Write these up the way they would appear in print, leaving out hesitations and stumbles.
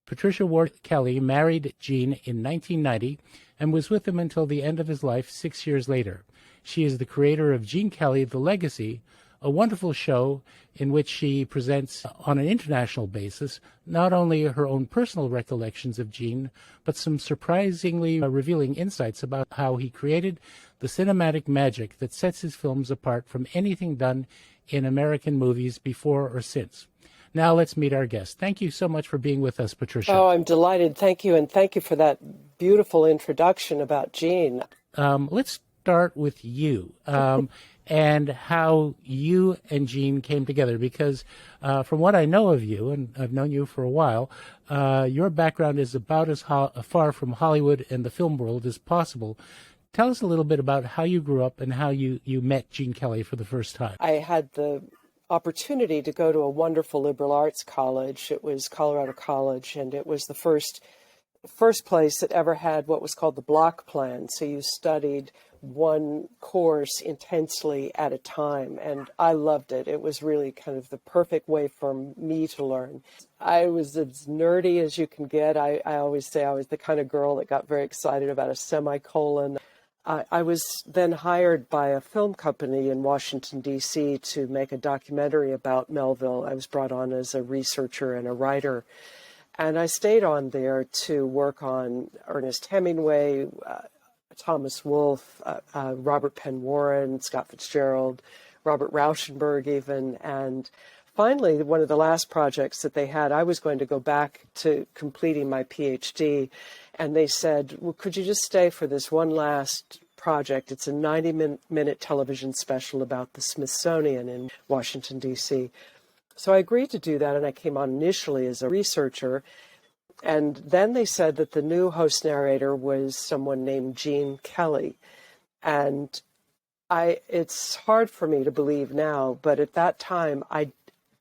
Patricia Ward Kelly married Gene in 1990 and was with him until the end of his life 6 years later. She is the creator of Gene Kelly, The Legacy, a wonderful show in which she presents on an international basis not only her own personal recollections of Gene, but some surprisingly revealing insights about how he created the cinematic magic that sets his films apart from anything done in American movies before or since. Now let's meet our guest. Thank you so much for being with us, Patricia. Oh, I'm delighted. Thank you. And thank you for that beautiful introduction about Gene. Let's start with you and how you and Gene came together, because from what I know of you, and I've known you for a while, your background is about as far from Hollywood and the film world as possible. Tell us a little bit about how you grew up and how you met Gene Kelly for the first time. I had the opportunity to go to a wonderful liberal arts college. It was Colorado College, and it was the first place that ever had what was called the block plan. So you studied one course intensely at a time, and I loved it. It was really kind of the perfect way for me to learn. I was as nerdy as you can get. I always say I was the kind of girl that got very excited about a semicolon. I was then hired by a film company in Washington, D.C. to make a documentary about Melville. I was brought on as a researcher and a writer. And I stayed on there to work on Ernest Hemingway, Thomas Wolfe, Robert Penn Warren, Scott Fitzgerald, Robert Rauschenberg even. And finally, one of the last projects that they had, I was going to go back to completing my PhD. And they said, well, could you just stay for this one last project? It's a 90-minute television special about the Smithsonian in Washington, D.C. So I agreed to do that, and I came on initially as a researcher. And then they said that the new host narrator was someone named Gene Kelly. And it's hard for me to believe now, but at that time, I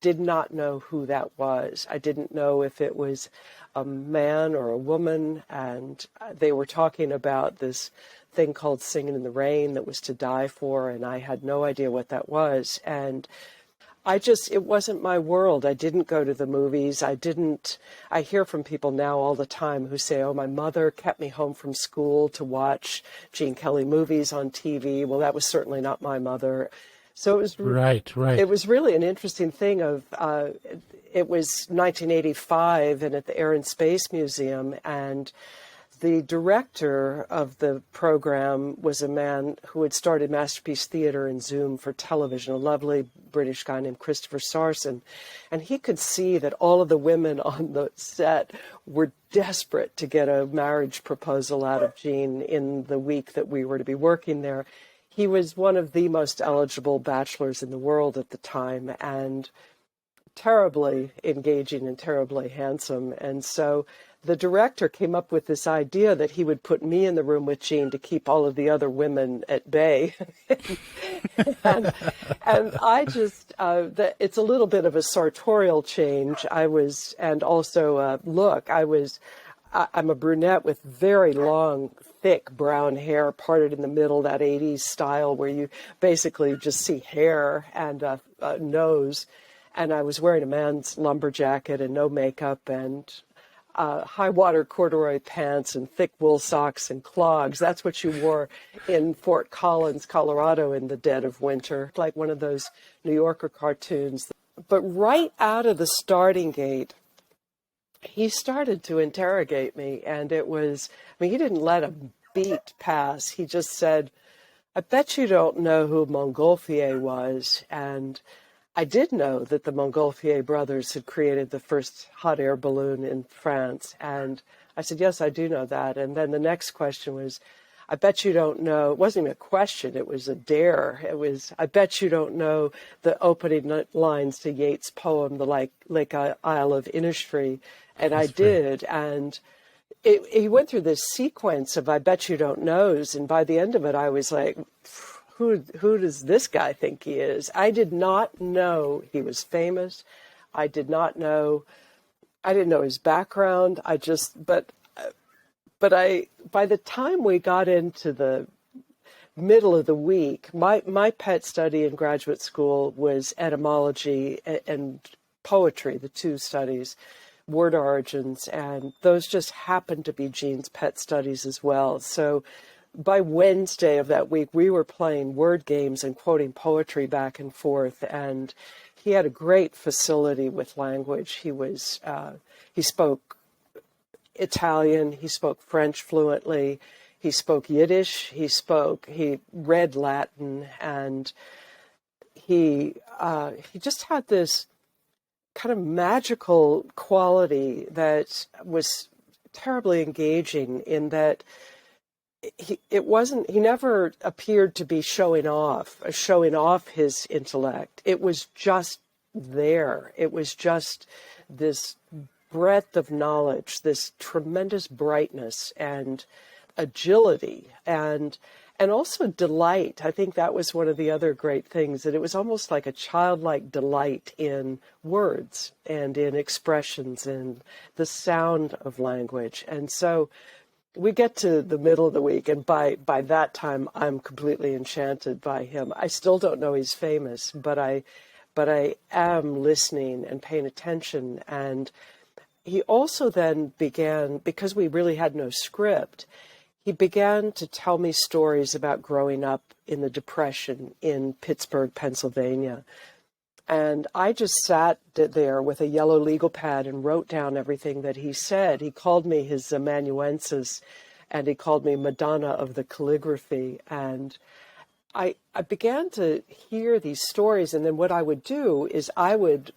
did not know who that was. I didn't know if it was a man or a woman, and they were talking about this thing called Singin' in the Rain that was to die for, and I had no idea what that was. And it wasn't my world. I didn't go to the movies. I hear from people now all the time who say, oh, my mother kept me home from school to watch Gene Kelly movies on TV. Well, that was certainly not my mother. So it was right. It was really an interesting thing it was 1985 and at the Air and Space Museum, and the director of the program was a man who had started Masterpiece Theatre and Zoom for television, a lovely British guy named Christopher Sarson. And he could see that all of the women on the set were desperate to get a marriage proposal out of Gene in the week that we were to be working there. He was one of the most eligible bachelors in the world at the time, and terribly engaging and terribly handsome. And so the director came up with this idea that he would put me in the room with Gene to keep all of the other women at bay. and I just, it's a little bit of a sartorial change. I'm a brunette with very long, thick brown hair parted in the middle, that 80s style where you basically just see hair and a nose. And I was wearing a man's lumber jacket and no makeup and high water corduroy pants and thick wool socks and clogs. That's what you wore in Fort Collins, Colorado in the dead of winter, like one of those New Yorker cartoons. But right out of the starting gate, he started to interrogate me, and he didn't let a beat pass. He just said, I bet you don't know who Montgolfier was. And I did know that the Montgolfier brothers had created the first hot air balloon in France. And I said, yes, I do know that. And then the next question was, I bet you don't know. It wasn't even a question. It was a dare. It was, I bet you don't know the opening lines to Yeats' poem, The Lake Isle of Innisfree. And I did. And he went through this sequence of I bet you don't knows. And by the end of it, I was like, who does this guy think he is? I did not know he was famous. I didn't know his background. By the time we got into the middle of the week, my pet study in graduate school was etymology and poetry, the two studies. word origins, and those just happened to be Gene's pet studies as well. So by Wednesday of that week, we were playing word games and quoting poetry back and forth, and he had a great facility with language. He spoke Italian, he spoke French fluently, he spoke Yiddish, he read Latin, and he just had this kind of magical quality that was terribly engaging, in that he never appeared to be showing off his intellect. It was just there. It was just this breadth of knowledge, this tremendous brightness and agility, and also delight. I think that was one of the other great things, that it was almost like a childlike delight in words and in expressions and the sound of language. And so we get to the middle of the week, and by that time, I'm completely enchanted by him. I still don't know he's famous, but I am listening and paying attention. And he also then began, because we really had no script, he began to tell me stories about growing up in the Depression in Pittsburgh, Pennsylvania. And I just sat there with a yellow legal pad and wrote down everything that he said. He called me his amanuensis, and he called me Madonna of the calligraphy. And I began to hear these stories, and then what I would do is I would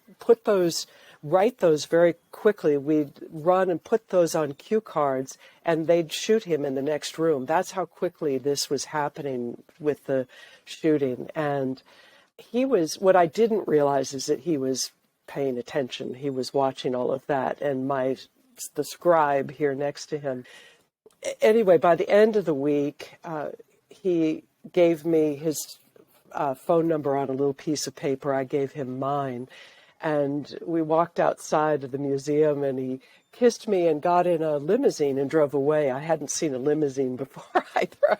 write those very quickly. We'd run and put those on cue cards, and they'd shoot him in the next room. That's how quickly this was happening with the shooting. And what I didn't realize is that he was paying attention. He was watching all of that, and the scribe here next to him. Anyway, by the end of the week, he gave me his phone number on a little piece of paper. I gave him mine. And we walked outside of the museum, and he kissed me and got in a limousine and drove away. I hadn't seen a limousine before either. I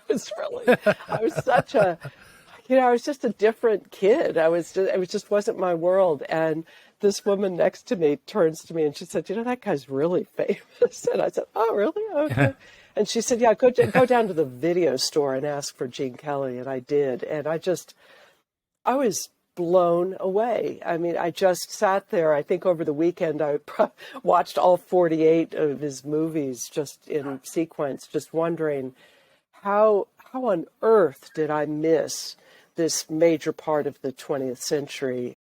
was just a different kid. It just wasn't my world. And this woman next to me turns to me and she said, that guy's really famous. And I said, oh, really? Okay. And she said, yeah, go down to the video store and ask for Gene Kelly. And I did. And I was blown away. I mean, I just sat there. I think over the weekend, I watched all 48 of his movies just in sequence, just wondering how on earth did I miss this major part of the 20th century?